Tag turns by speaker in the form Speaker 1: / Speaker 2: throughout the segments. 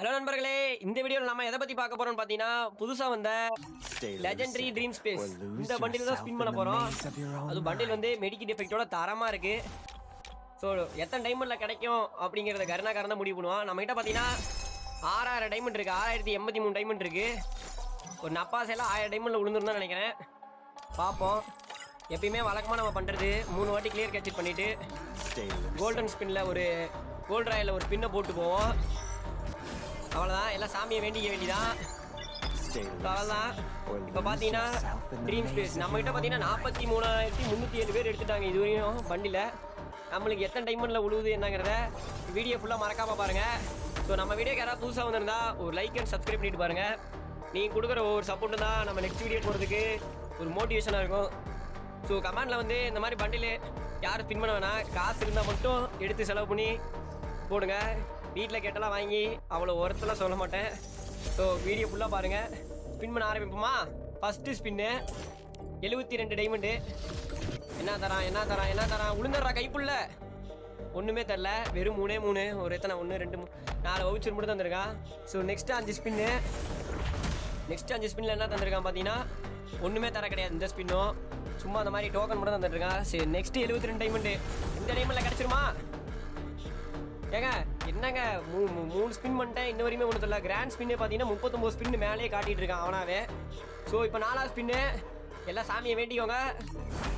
Speaker 1: Hello நண்பர்களே, இந்த வீடியோவில் நம்ம எதை பற்றி பார்க்க போகிறோம்னு பார்த்தீங்கன்னா, புதுசாக வந்த லெஜெண்டரி ட்ரீம் ஸ்பேஸ் இந்த பண்டில் தான் ஸ்பின் பண்ண போகிறோம். அது பண்டில் வந்து மெடிக்கி டிஃபெக்டோட தரமாக இருக்குது. ஸோ எத்தனை டைமண்டில் கிடைக்கும் அப்படிங்கிறத கருணாக்காரன் தான் முடிவு பண்ணுவோம். நம்மகிட்ட பார்த்தீங்கன்னா 6000 டைமண்ட் இருக்குது, 6083 டைமண்ட் இருக்குது. ஒரு நப்பாசையில் 1000 டைமண்டில் விழுந்துருந்தான் நினைக்கிறேன். பார்ப்போம். எப்பயுமே வழக்கமாக நம்ம பண்ணுறது 3 வாட்டி கிளியர் கேட்ச் பண்ணிவிட்டு கோல்டன் ஸ்பின்னில் ஒரு கோல்ட் ராயில் ஒரு ஸ்பின்னை போட்டு போவோம். அவ்வளோதான், எல்லாம் சாமியை வேண்டிக்க வேண்டிதான். அவ்வளோதான். இப்போ பார்த்தீங்கன்னா ட்ரீம் ஸ்பேஸ் நம்மகிட்ட பார்த்தீங்கன்னா 43,307 பேர் எடுத்துட்டாங்க இது வரையும் வண்டியில். நம்மளுக்கு எத்தனை டைமண்டில் உழுவுது என்னங்கிறத வீடியோ ஃபுல்லாக மறக்காமல் பாருங்கள். ஸோ நம்ம வீடியோக்கு யாராவது புதுசாக வந்திருந்தா ஒரு லைக் அண்ட் சப்ஸ்கிரைப் பண்ணிட்டு பாருங்கள். நீங்கள் கொடுக்குற ஒவ்வொரு சப்போர்ட்டு தான் நம்ம நெக்ஸ்ட் வீடியோ போகிறதுக்கு ஒரு மோட்டிவேஷனாக இருக்கும். ஸோ கமெண்டில் வந்து இந்த மாதிரி பண்டில் யாரும் ஸ்பின் பண்ண வேணாம், காசு இருந்தால் மட்டும் எடுத்து செலவு பண்ணி போடுங்க. வீட்டில் கேட்டெல்லாம் வாங்கி அவ்வளோ ஒருத்தெல்லாம் சொல்ல மாட்டேன். ஸோ வீடியோ ஃபுல்லாக பாருங்கள். ஸ்பின் பண்ண ஆரம்பிப்போமா? First spin 72 diamond. என்ன தரான் உளுந்துடுறா கைப்புள்ள. ஒன்றுமே தரல, வெறும் 3 ஒரு எத்தனை 1 2 3 4 வவுச்சர் மட்டும் தந்திருக்கான். So next 5 spin. நெக்ஸ்ட் 5 ஸ்பின்னில் என்ன தந்திருக்கான் பார்த்தீங்கன்னா ஒன்றுமே தர கிடையாது. இந்த ஸ்பின்னும் சும்மா அந்த மாதிரி டோக்கன் மட்டும் தந்துட்டுருக்கான். சரி நெக்ஸ்ட்டு 72 டைமண்டு. இந்த டைமண்டில் கிடச்சிருமா? ஏங்க என்னங்க 3 ஸ்பின் பண்ணிட்டேன், இன்ன வரையுமே ஒன்று தெரியல. கிராண்ட் ஸ்பின்னு பார்த்தீங்கன்னா 39 ஸ்பின்னு மேலேயே காட்டிகிட்டு இருக்கான் அவனாவே. ஸோ இப்போ 4வது ஸ்பின்னு. எல்லாம் சாமியை வேண்டிக்கோங்க.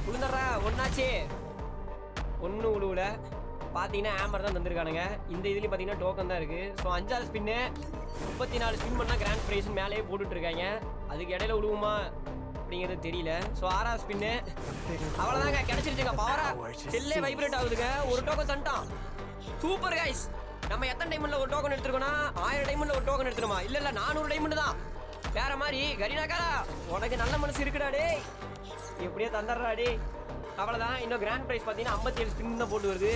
Speaker 1: உளுந்துடுறா ஒன்றாச்சு, ஒன்றும் உழுவுல. பார்த்தீங்கன்னா ஆம்பர் தான் தந்துருக்கானுங்க. இந்த இதுலேயும் பார்த்தீங்கன்னா டோக்கன் தான் இருக்குது. ஸோ 5வது ஸ்பின்னு 34 ஸ்பின் பண்ணால் கிராண்ட் ப்ரைஸ் மேலேயே போட்டுட்ருக்காங்க. அதுக்கு இடையில உழுவுமா அப்படிங்கிறது தெரியல. ஸோ 6வது ஸ்பின்னு. அவ்வளோதாங்க, கிடச்சிருச்சுங்க. பவரா செல்லே வைப்ரேட் ஆகுதுங்க. ஒரு டோக்கன் தந்துட்டான். Super guys. நம்ம எத்தனை டைமண்டில் ஒரு டோக்கன் எடுத்துருக்கோம்னா 1000 டைமண்டில் ஒரு டோக்கன் எடுத்துருமா? இல்லை 400 டைமண்ட் தான். வேற மாதிரி கரீனாக்காரா, உனக்கு நல்ல மனசு இருக்குடா டே, எப்படியோ தந்துடுறா டே. அவ்வளோதான். இன்னும் கிராண்ட் ப்ரைஸ் பார்த்தீங்கன்னா 57 ஸ்பின் தான் போட்டு வருது.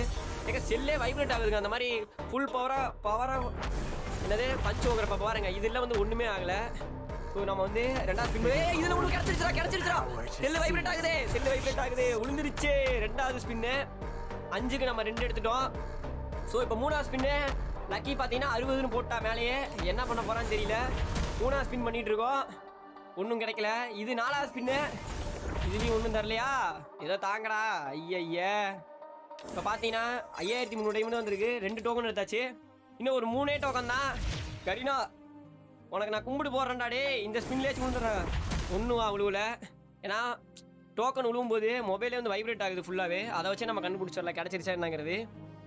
Speaker 1: ஏங்க செல்லே வைப்ரேட் ஆகுதுங்க. அந்த மாதிரி ஃபுல் பவராக என்னது பஞ்ச் ஓங்குறப்ப பாருங்க. இதில் வந்து ஒன்றுமே ஆகலை. ஸோ நம்ம வந்து 2வது ஸ்பின். இதில் ஒன்று கிடச்சிருச்சா செல்லு வைப்ரேட் ஆகுது. உளுந்துருச்சு 2வது ஸ்பின்னு. 5க்கு நம்ம 2 எடுத்துட்டோம். ஸோ இப்போ 3வது ஸ்பின்னு லக்கி பார்த்தீங்கன்னா 60ன்னு போட்டா மேலேயே. என்ன பண்ண போகிறான்னு தெரியல. 3வது ஸ்பின் பண்ணிகிட்டு இருக்கோம், ஒன்றும் கிடைக்கல. இது 4வது ஸ்பின்னு. இதுலேயும் ஒன்றும் தரலையா? ஏதோ தாங்கடா. ஐய இப்போ பார்த்தீங்கன்னா 5300 டைமண்ட் வந்திருக்கு. 2 டோக்கன் எடுத்தாச்சு. இன்னும் ஒரு 3 டோக்கன் தான். கரீனா உனக்கு நான் கும்பிட்டு போடுறேன்டா டே. இந்த ஸ்பின்லேயே வந்துடுறேன். ஒன்றும் விழுவல. ஏன்னா டோக்கன் விழுவும்போது மொபைலே வந்து வைப்ரேட் ஆகுது ஃபுல்லாகவே. அதை வச்சு நம்ம கண்டுபிடிச்சிடலாம் கிடச்சிருச்சா என்னங்கிறது.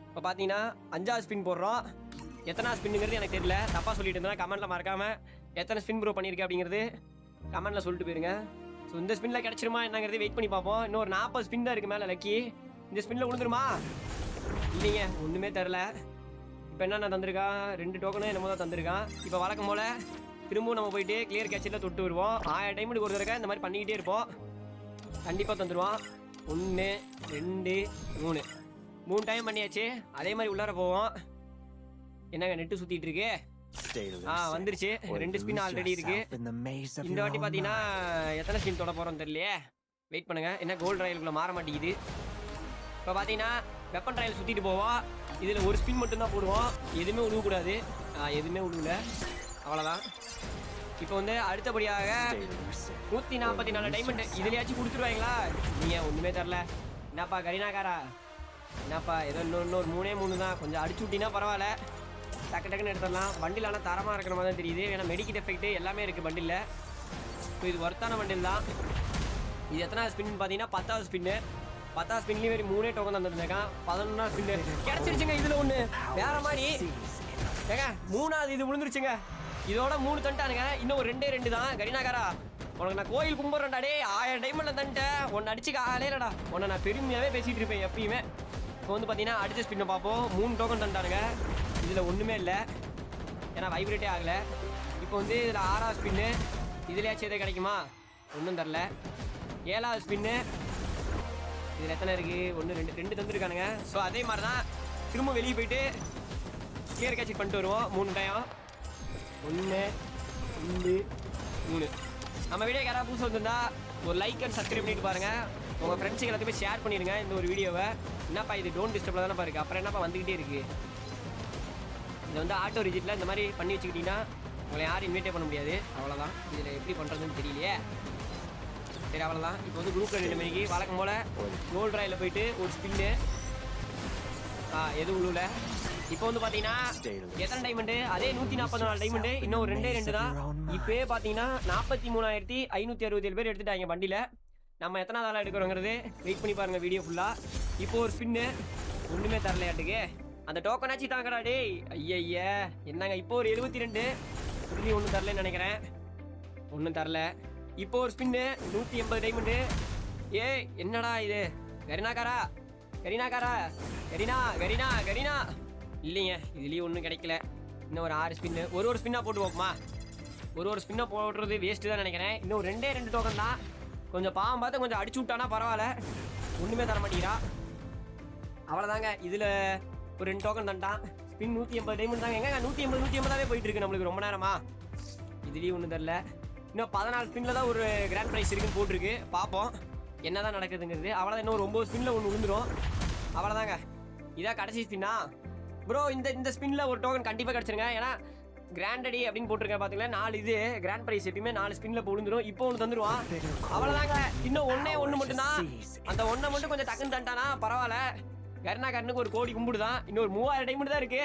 Speaker 1: இப்போ பார்த்தீங்கன்னா 5வது ஸ்பின் போடுறோம். எத்தனை ஸ்பின்னுங்கிறது எனக்கு தெரியல. தப்பாக சொல்லிட்டு இருந்தால் கமெண்ட்டில் மறக்காமல் எத்தனை ஸ்பின் ப்ரோ பண்ணியிருக்கேன் அப்படிங்கிறது கமெண்ட்டில் சொல்லிட்டு போயிருங்க. ஸோ இந்த ஸ்பின்னில் கிடச்சிருமா என்னங்கிறது வெயிட் பண்ணி பார்ப்போம். இன்னும் ஒரு 40 ஸ்பின் தான் இருக்குது மேலே லக்கி. இந்த ஸ்பின்னில் விழுந்துருமா? இல்லைங்க, ஒன்றுமே தரல. இப்போ என்னென்ன தந்திருக்கான்? 2 டோக்கனும் என்னமோ தான் தந்திருக்கான். இப்போ வழக்கம் போல் திரும்பவும் நம்ம போயிட்டு கிளியர் கேட்சில் தொட்டு வருவோம். 1000 டைமண்ட் ஒரு தடவை இந்த மாதிரி பண்ணிக்கிட்டே இருப்போம். கண்டிப்பாக தந்துடுவான். 1 2 3 டைம் பண்ணியாச்சு. அதே மாதிரி உள்ளார போவோம். என்னங்க நெட்டு சுற்றிட்டு இருக்கு? வந்துருச்சு. 2 ஸ்பின் ஆல்ரெடி இருக்கு. இந்த வாட்டி பார்த்தீங்கன்னா எத்தனை ஸ்பின் தொட போகிறோம் தெரியலையே. வெயிட் பண்ணுங்க. என்ன கோல்டு ராயலுக்குள்ளே மாற மாட்டேங்குது. இப்போ பார்த்தீங்கன்னா வெப்பன் ராயல் சுற்றிட்டு போவோம். இதில் ஒரு ஸ்பின் மட்டும்தான் போடுவோம். எதுவுமே உழுவக்கூடாது. எதுவுமே உழுவல. அவ்வளோதான். இப்போ வந்து அடுத்தபடியாக 144 டைமண்ட் இதுலையாச்சும் கொடுத்துருவாங்களா? நீங்கள் ஒன்றுமே தரல. என்னப்பா கரீனாக்காரா, என்னப்பா ஏதோ இன்னொரு 3 தான். கொஞ்சம் அடிச்சு விட்டினா பரவாயில்ல, டக்குன்னு எடுத்துடலாம். பண்டில் ஆனால் தரமாக இருக்கிற மாதிரி தான் தெரியுது. ஏன்னா மெடிக்கல் எஃபெக்ட் எல்லாமே இருக்குது பண்டிலில். ஸோ இது ஒர்த்தான பண்டில் தான். இது எத்தனாவது ஸ்பின்னு பார்த்தீங்கன்னா 10வது ஸ்பின்னு. 10வது ஸ்பின்லேயும் வெறும் 3 டோக்கன் தந்துருந்தேன். 11வது ஸ்பின்னு கிடச்சிருச்சுங்க. இதில் ஒன்று வேற மாதிரி. ஏங்க 3வது இது விழுந்துருச்சுங்க. இதோட 3 தந்துட்டானுங்க. இன்னும் ஒரு 2 தான். கரீனாக்காரா, உனக்கு நான் கோயில் கும்பிட்றேன்டா டே. 1000 டைமண்டில் தந்துட்டேன். உன்னை அடிச்சுக்க ஆலையிலடா. உன்னை நான் பெருமையாகவே பேசிகிட்டு இருப்பேன் எப்பயுமே. இப்போ வந்து பார்த்தீங்கன்னா அடுத்த ஸ்பின்னை பார்ப்போம். 3 டோக்கன் தந்துட்டானுங்க. இதில் ஒன்றுமே இல்லை, ஏன்னா வைப்ரேட்டே ஆகலை. இப்போ வந்து இதில் 6வது ஸ்பின்னு. இதுலையாச்சும் எதாவது கிடைக்குமா? ஒன்றும் தரல. 7வது ஸ்பின்னு. இதில் எத்தனை இருக்குது? 1 2 தந்துருக்கானுங்க. ஸோ அதே மாதிரி தான் திரும்ப வெளியே போயிட்டு கிளியர் கேட்ச் பண்ணிட்டு வருவோம் 3 டைம். 1 2 3. நம்ம வீடியோக்கு யாராவது புதுசாக வந்துருந்தா ஒரு லைக் அண்ட் சப்ஸ்கிரைப் பண்ணிட்டு பாருங்கள். உங்கள் ஃப்ரெண்ட்ஸுக்கு எல்லாத்தையுமே ஷேர் பண்ணிடுங்க இந்த ஒரு வீடியோவை. என்னப்பா இது டோன்ட் டிஸ்டர்ப் தானே பாருங்க. அப்புறம் என்னப்பா வந்துக்கிட்டே இருக்குது? இது வந்து ஆட்டோ ரிஜிட்டில் இந்த மாதிரி பண்ணி வச்சுக்கிட்டிங்கன்னா உங்களை யாரும் இன்வைட்டே பண்ண முடியாது. அவ்வளோதான். இதில் எப்படி பண்ணுறதுன்னு தெரியலையே. சரி அவ்வளோதான். இப்போ வந்து குரூப் 2 மணிக்கு வழக்கம் போல் கோல்ட் ராயில் போயிட்டு ஒரு ஸ்பின்னு எது உழுவில். இப்போ வந்து பார்த்தீங்கன்னா எத்தனை டைமண்டு? அதே 144 டைமண்டு. இன்னும் ஒரு 2 தான். இப்போயே பார்த்தீங்கன்னா 43,567 பேர் எடுத்துட்டாங்க வண்டியில். நம்ம எத்தனை நாளாக எடுக்கிறோங்கிறது வெயிட் பண்ணி பாருங்கள் வீடியோ ஃபுல்லாக. இப்போ ஒரு ஸ்பின்னு ஒன்றுமே தரலையாட்டுக்கு. அந்த டோக்கனாச்சு தாங்கடா டேய். ஐய என்னங்க இப்போ ஒரு 72 திரும்பி ஒன்றும் தரலன்னு நினைக்கிறேன். ஒன்றும் தரல. இப்போ ஒரு ஸ்பின்னு 180 டைமண்டு. என்னடா இது? கரீனாக்காரா இல்லைங்க, இதுலேயும் ஒன்றும் கிடைக்கல. இன்னும் ஒரு 6 ஸ்பின்னு. ஒரு ஸ்பின்னாக போட்டுவோம்மா. ஒரு ஸ்பின்னாக போடுறது வேஸ்ட்டு தான் நினைக்கிறேன். இன்னும் 2 டோக்கன் தான். கொஞ்சம் பாவம் பார்த்து கொஞ்சம் அடிச்சு விட்டானா பரவாயில்ல. ஒன்றுமே தர மாட்டேங்கிறா. அவ்வளோதாங்க. இதில் ஒரு 2 டோக்கன் தண்டான். ஸ்பின் 180 டைமண்ட் தாங்க. எங்க 180 போயிட்டு இருக்கு நம்மளுக்கு ரொம்ப நேரமா. இதுலேயும் ஒன்றும் தரல. இன்னும் 14 ஸ்பின்னில் தான் ஒரு கிராண்ட் ப்ரைஸ் இருக்குன்னு போட்டிருக்கு. பார்ப்போம் என்ன தான் நடக்குதுங்கிறது. அவ்வளோதான். இன்னும் ஒரு 9 ஸ்பின்னில் ஒன்று விழுந்துடும். அவ்வளோதாங்க. இதான் கடைசி ஸ்பின்னா ப்ரோ. இந்த ஸ்பின்னில் ஒரு டோக்கன் கண்டிப்பாக கிடச்சிருங்க. ஏன்னா கிராண்டடி அப்படின்னு போட்டிருக்கேன் பார்த்தீங்களா. 4 இது கிராண்ட் ப்ரைஸ் எப்பயுமே 4 ஸ்பின்னில் விழுந்துடும். இப்போ ஒன்று தந்துடுவான். அவ்வளோதாங்க. இன்னும் ஒன்று மட்டும்தான். அந்த ஒன்றை மட்டும் கொஞ்சம் டக்குன்னு தண்டானா பரவாயில்ல. கரீனாக்காரனுக்கு ஒரு கோடி கும்பிடு தான். இன்னொரு 3000 டைமண்ட் தான் இருக்கு.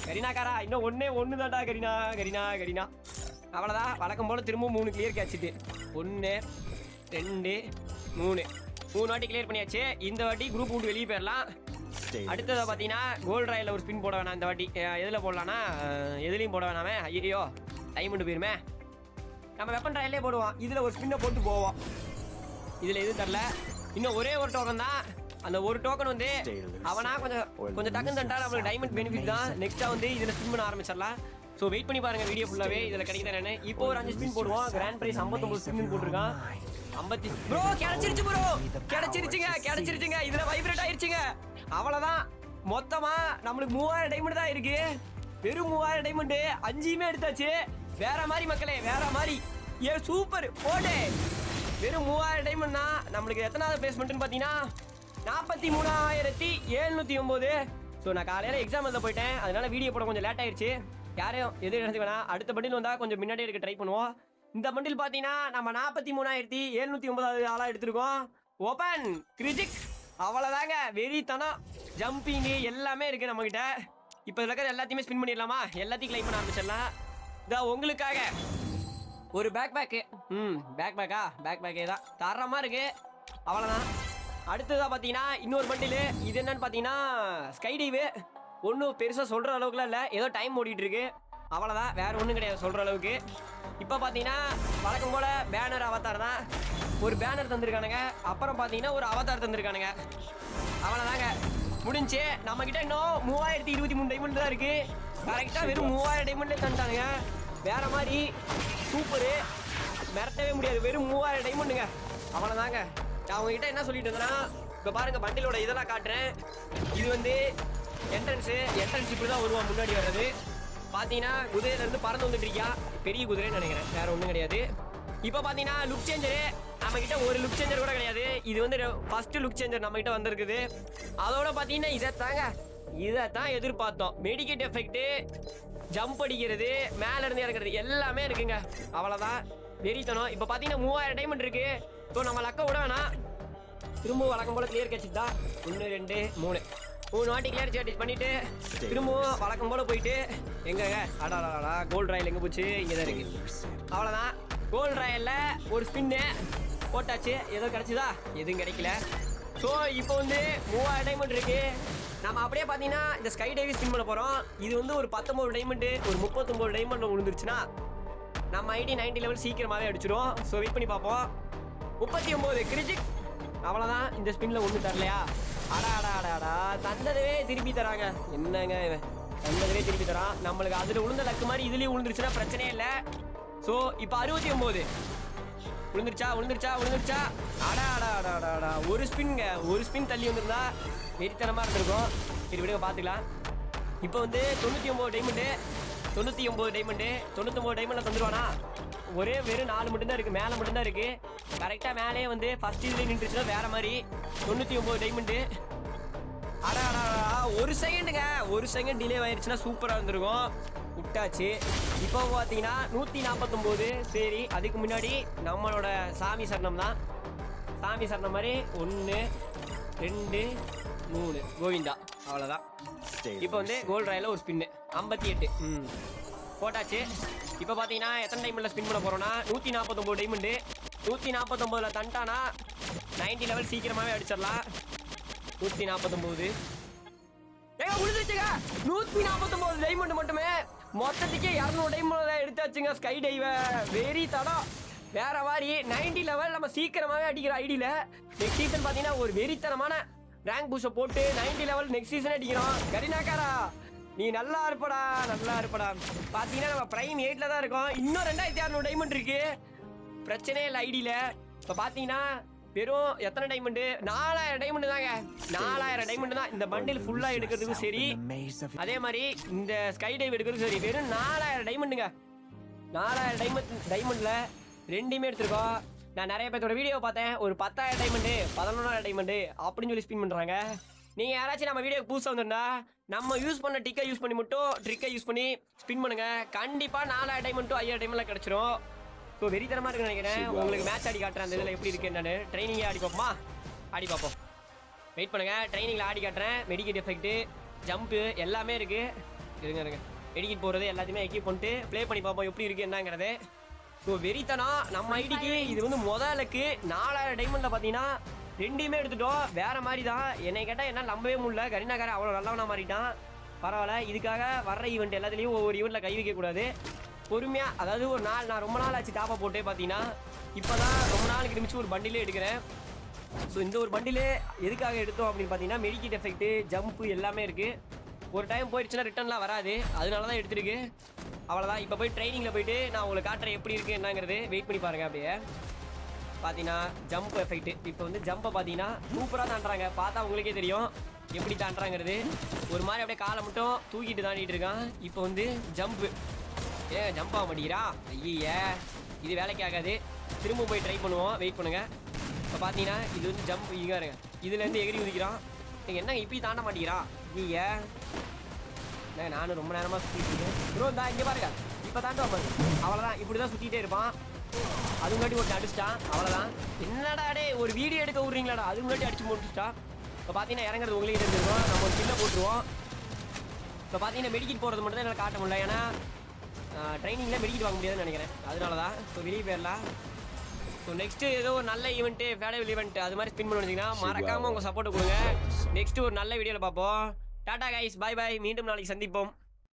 Speaker 1: கரீனாக்காரா இன்னும் ஒன்று தான்டா. கரீனா அவ்வளோதான். வழக்கம் போல் திரும்பவும் 3 கிளியர் கேட்சிட்டு 1 2 3 வாட்டி கிளியர் பண்ணியாச்சு. இந்த வாட்டி குரூப் விட்டு வெளியே போயிடலாம். அடுத்ததை பார்த்தீங்கன்னா கோல்ட் ராயில் ஒரு ஸ்பின் போட வேணாம். இந்த வாட்டி எதில் போடலான்னா எதுலேயும் போட வேணாமே. ஐயோ டைமண்ட் போயிருமே. நம்ம வெப்பன் ராயிலே போடுவோம். இதில் ஒரு ஸ்பின்னை போட்டு போவோம். இதில் எதுவும் தரல. இன்னும் ஒரே ஒரு டோக்கன் தான். அந்த ஒரு டோக்கன் வந்து அவனா கொஞ்சம் டக்குன்னு தண்டா நம்மளுக்கு டைமண்ட் பெனிஃபிட் தான். நெக்ஸ்ட்டாக வந்து இதில் ஸ்பின் பண்ண ஆரம்பிச்சிடலாம். ஸோ வெயிட் பண்ணி பாருங்க வீடியோ ஃபுல்லாகவே. இதில் கிடைக்கிறேன்னு. இப்போ ஒரு 5 ஸ்பின் போடுவோம். கிராண்ட் ப்ரைஸ் 59 ஸ்பின் போட்டிருக்கான். 50 ப்ரோ கிடைச்சிருச்சு. கிடைச்சிருச்சுங்க. இதில் வைப்ரேட் ஆயிடுச்சுங்க. அவ்வளோதான். மொத்தமாக நம்மளுக்கு 3000 டைமண்ட் தான் இருக்கு. வெறும் 3000 டைமண்ட் 5மே எடுத்தாச்சு. வேற மாதிரி மக்களே, வேற மாதிரி. சூப்பர் போடு. வெறும் 3000 டைமண்ட்னா நம்மளுக்கு எத்தனாவது பிளேஸ்மெண்ட்னு பார்த்தீங்கன்னா 43,709. ஸோ நான் காலையில் எக்ஸாம் எழுத போயிட்டேன். அதனால வீடியோ போட கொஞ்சம் லேட் ஆயிடுச்சு. யாரையும் எதுவும் எடுத்து வேணாம். அடுத்த பண்டில் வந்தால் கொஞ்சம் முன்னாடியே எடுக்க ட்ரை பண்ணுவோம். இந்த பண்டில் பார்த்தீங்கன்னா நம்ம 43,709 ஆளாக எடுத்திருக்கோம். ஓப்பன் கிரிஜிக். அவ்வளோதாங்க. வெறித்தனம் ஜம்பிங்கு எல்லாமே இருக்குது நம்மக்கிட்ட. இப்போ இதில் இருக்கிற எல்லாத்தையுமே ஸ்பின் பண்ணிடலாமா? எல்லாத்தையும் கிளைம் பண்ண ஆரம்பிச்சிடலாம். இதான் உங்களுக்காக ஒரு பேக் பேக்கே தான் தரமாக இருக்குது. அவ்வளோதான். அடுத்ததாக பார்த்தீங்கன்னா இன்னொரு பண்டில். இது என்னன்னு பார்த்தீங்கன்னா ஸ்கை டைவு. ஒன்றும் பெருசாக சொல்கிற அளவுக்குலாம் இல்லை. ஏதோ டைம் ஓடிட்டு இருக்கு. அவ்வளோதான். வேறு ஒன்றும் கிடையாது சொல்கிற அளவுக்கு. இப்போ பார்த்தீங்கன்னா வழக்கம் போல் பேனர் அவதார் தான். ஒரு பேனர் தந்திருக்கானுங்க. அப்புறம் பார்த்தீங்கன்னா ஒரு அவதார் தந்திருக்கானுங்க. அவ்வளோதாங்க முடிஞ்சு. நம்மக்கிட்ட இன்னும் 3023 டைமண்ட் தான் இருக்குது. கரெக்டாக வெறும் 3000 டைமண்ட்லேயே தந்துட்டானுங்க. வேறு மாதிரி சூப்பரு. மிரட்டவே முடியாது. வெறும் 3000 டைமண்டுங்க. அவ்வளோதாங்க. நான் உங்ககிட்ட என்ன சொல்லிட்டு இருந்தேன்னா, இப்போ பாருங்கள் பண்டிலோட இதெல்லாம் காட்டுறேன். இது வந்து என்ட்ரன்ஸு இப்படி தான் வருவான். முன்னாடி வர்றது பார்த்தீங்கன்னா குதிரையிலேருந்து பறந்து வந்துட்டு இருக்கியா. பெரிய குதிரைன்னு நினைக்கிறேன். வேறு ஒன்றும் கிடையாது. இப்போ பார்த்தீங்கன்னா லுக் சேஞ்சரு நம்மக்கிட்ட ஒரு லுக் சேஞ்சர் கூட கிடையாது. இது வந்து ஃபஸ்ட்டு லுக் சேஞ்சர் நம்மக்கிட்ட வந்திருக்குது. அதோட பார்த்தீங்கன்னா இதைத்தான் எதிர்பார்த்தோம். மெடிக்கேட் எஃபெக்ட்டு, ஜம்ப் அடிக்கிறது, மேலேருந்து இறங்குறது எல்லாமே இருக்குங்க. அவ்வளோதான் வெறித்தனம். இப்போ பார்த்தீங்கன்னா 3000 டைமண்ட் இருக்குது. ஸோ நம்ம லக்க விட வேணாம். திரும்பவும் வழக்கம் போல் கிளியர் கேட்சிட்டு தான் 1 2 3 வாட்டி கிளியர் சேட்டிஸ் பண்ணிவிட்டு திரும்பவும் வழக்கம் போல் போயிட்டு எங்கங்க அடாடா கோல்ட் ராயல் எங்கே போச்சு? இங்கே தான் இருக்குது. அவ்வளோதான். கோல்ட் ராயலில் ஒரு ஸ்பின்னு போட்டாச்சு. ஏதோ கிடச்சிதா? எதுவும் கிடைக்கல. ஸோ இப்போ வந்து 3000 டைமண்ட் இருக்குது. நம்ம அப்படியே பார்த்தீங்கன்னா இந்த ஸ்கை டைவி ஸ்பின் பண்ண போகிறோம். இது வந்து ஒரு 19 டைமண்டு ஒரு 39 டைமண்ட் விழுந்துருச்சுன்னா நம்ம ஐடி 90 லெவல் சீக்கிரமாகவே அடிச்சிடும். ஸோ வெயிட் பண்ணி பார்ப்போம். 39 கிரிஜிக். அவ்வளோதான். இந்த ஸ்பின்னில் ஒன்றும் தரலையா? அடா தந்ததவே திருப்பி தராங்க. என்னங்க இவன் தந்ததவே திருப்பி தரான். நம்மளுக்கு அதில் விழுந்த லக்கு மாதிரி இதுலேயும் விழுந்துருச்சுன்னா பிரச்சனையே இல்லை. ஸோ இப்போ 69 விழுந்துருச்சா? அடா ஒரு ஸ்பின் தள்ளி வந்திருந்தா வெறித்தனமாக இருந்திருக்கும். சரி விடுங்க பார்த்துக்கலாம். இப்போ வந்து 99 டைமண்டில் தந்துடுவானா? வெறும் 4 மட்டும்தான் இருக்குது. மேலே மட்டும்தான் இருக்குது. கரெக்டாக மேலே வந்து ஃபஸ்ட் இதுலேயே நின்றுச்சுன்னா வேறு மாதிரி. 99 டைமண்டு. அடா 1 செகண்டுங்க, 1 செகண்ட் டிலே ஆயிடுச்சுன்னா சூப்பரா இருந்திருக்கும். விட்டாச்சு. இப்போ பார்த்தீங்கன்னா 149. சரி, அதுக்கு முன்னாடி நம்மளோட சாமி சரணம் தான். சாமி சரணம் மாதிரி 1 2 3 கோவிந்தா, அவ்வளோதான். இப்போ வந்து கோல்ட் ராயில் ஒரு ஸ்பின்னு 58 போட்டாச்சு. இப்போ பார்த்தீங்கன்னா எத்தனை டைமண்டில் ஸ்பின் பண்ண போகிறோன்னா 149 டைமண்டு. 149ல் தண்டானா 90 லெவல் சீக்கிரமாகவே அடிச்சிடலாம். 149 ஏங்க உழுதுச்சுங்க. 149 டைமண்ட் மட்டுமே. மொத்தத்துக்கே 200 டைமண்ட் எடுத்தாச்சுங்க. ஸ்கை டைவை வெரி தடம் வேற மாதிரி 90 லெவல் நம்ம சீக்கிரமாகவே அடிக்கிற ஐடியில் நெக்ஸ்ட் சீசன் பார்த்தீங்கன்னா ஒரு வெறித்தனமான ரேங்க் பூஷை போட்டு 90 லெவல் நெக்ஸ்ட் சீசன் அடிக்கிறோம். கரினாக்காரா நீ நல்லா இருப்படா, நல்லா இருப்படா. பார்த்தீங்கன்னா நம்ம பிரைம் 8ல் தான் இருக்கோம். இன்னும் 2600 டைமண்ட் இருக்கு. பிரச்சனையே இல்லை ஐடியில். இப்போ பார்த்தீங்கன்னா வெறும் எத்தனை டைமண்டு? 4000 டைமண்டு தாங்க. 4000 டைமண்டு தான் இந்த பண்டில் ஃபுல்லாக எடுக்கிறதுக்கும் சரி, அதே மாதிரி இந்த ஸ்கை டைவ் எடுக்கிறதுக்கும் சரி. வெறும் 4000 டைமண்டுங்க. 4000 டைமண்டில் ரெண்டுமே எடுத்துருக்கோம். நான் நிறைய பேர்த்தோட வீடியோ பார்த்தேன். ஒரு 10,000 டைமண்டு 11,000 டைமண்டு அப்படின்னு சொல்லி ஸ்பின் பண்ணுறாங்க. நீங்கள் யாராச்சும் நம்ம வீடியோக்கு புதுசாக வந்துருந்தா நம்ம யூஸ் பண்ண டிக்கை யூஸ் பண்ணி மட்டும் ட்ரிக்கை யூஸ் பண்ணி ஸ்பின் பண்ணுங்க. கண்டிப்பாக 4000 டைமண்ட் டு 5000 டைமண்ட்லாம் கிடச்சிரும். ஸோ வெறித்தனமாக இருக்குன்னு நினைக்கிறேன். உங்களுக்கு மேட்ச் ஆடி காட்டுறேன். அந்த இதில் எப்படி இருக்குது என்னன்னு. ட்ரைனிங்கே ஆடி பார்ப்போமா? ஆடி பார்ப்போம். வெயிட் பண்ணுங்கள். ட்ரைனிங்கில் ஆடி காட்டுறேன். மெடிக்கெட் எஃபெக்ட்டு, ஜம்ப்பு எல்லாமே இருக்குது. இருங்க மெடிக்கெட் போகிறது எல்லாத்தையுமே எக்யூப் பண்ணிட்டு ப்ளே பண்ணி பார்ப்போம் எப்படி இருக்குது என்னங்கிறது. ஸோ வெறித்தனம் நம்ம ஐடிக்கு இது வந்து முதலுக்கு 4000 டைமண்டில் பார்த்தீங்கன்னா ரெண்டுமே எடுத்துட்டோம். வேறு மாதிரி தான். என்னை கேட்டால் என்ன நம்பவே முடியல. கரினாக்காரன் அவ்வளோ நல்லவனா மாறிட்டான். பரவாயில்ல. இதுக்காக வர்ற ஈவெண்ட் எல்லாத்துலேயும் ஒவ்வொரு ஈவெண்ட்டில் கை வைக்கக்கூடாது. பொறுமையாக, அதாவது ஒரு நாள் நான் ரொம்ப நாள் ஆச்சு டாப்பை போட்டு பார்த்தீங்கன்னா இப்போ தான் ரொம்ப நாளுக்கு இருந்துச்சு ஒரு பண்டிலே எடுக்கிறேன். ஸோ இந்த ஒரு பண்டிலே எதுக்காக எடுத்தோம் அப்படின்னு பார்த்தீங்கன்னா மெடிக்கெட் எஃபெக்ட்டு, ஜம்ப்பு எல்லாமே இருக்குது. ஒரு டைம் போயிடுச்சுன்னா ரிட்டர்ன்லாம் வராது. அதனால தான் எடுத்துருக்கு. அவ்வளோதான். இப்போ போய் ட்ரைனிங்கில் போயிட்டு நான் உங்களுக்கு காட்டுறேன் எப்படி இருக்குது என்னங்கிறது. வெயிட் பண்ணி பாருங்கள். அப்படியே பார்த்தீங்கன்னா ஜம்ப் எஃபெக்ட்டு. இப்போ வந்து ஜம்பை பார்த்தீங்கன்னா சூப்பராக தாண்டுறாங்க. பார்த்தா உங்களுக்கே தெரியும் எப்படி தாண்டுறாங்கிறது. ஒரு மாதிரி அப்படியே காலை மட்டும் தூக்கிட்டு தாண்டிட்டு இருக்கான். இப்போ வந்து ஜம்ப்பு ஜம்ப் ஆக மாட்டேங்கிறா. ஐயே, இது வேலைக்கு ஆகாது. திரும்ப போய் ட்ரை பண்ணுவோம். வெயிட் பண்ணுங்கள். இப்போ பார்த்தீங்கன்னா இது வந்து ஜம்ப் இங்கே இருங்க. இதுலேருந்து எகிரி குதிக்கிறான். நீங்கள் என்னங்க இப்படி தாண்ட மாட்டேங்கிறான்? ஐயே, நானும் ரொம்ப நேரமாக சுற்றிட்டு இருக்கேன். ப்ரோ தான் இங்கே பாருங்க. இப்போ தாண்ட பாருங்க. அவ்வளோதான். இப்படி தான் சுற்றிட்டே இருப்பான். அது முன்னாடி ஒருத்தன் அடிச்சிட்டான். அவ்வளோதான். என்னடா டே ஒரு வீடியோ எடுக்க விட்றீங்களாடா? அது முன்னாடி அடிச்சு முடிச்சுட்டான். இப்போ பார்த்தீங்கன்னா இறங்குறது உங்களுக்கு தெரிஞ்சிருக்கும். நம்ம ஒரு கில்லை போட்டுருவோம். இப்போ பார்த்தீங்கன்னா மெடிக்கெட் போகிறது மட்டும் தான் என்னால் காட்ட முடியல. ஏன்னா ட்ரைனிங்கில் மெடிக்கெட் வாங்க முடியாதுன்னு நினைக்கிறேன். அதனால தான். ஸோ வெளியே போயிடலாம். ஸோ நெக்ஸ்ட்டு ஏதோ ஒரு நல்ல ஈவெண்ட்டு, ஃபேடபிள் ஈவெண்ட் அது மாதிரி ஸ்பின் பண்ணிங்கன்னா மறக்காமல் உங்கள் சப்போர்ட் கொடுங்க. நெக்ஸ்ட்டு ஒரு நல்ல வீடியோவில் பார்ப்போம். டாடா கைஸ், பாய் பாய். மீண்டும் நாளைக்கு சந்திப்போம்.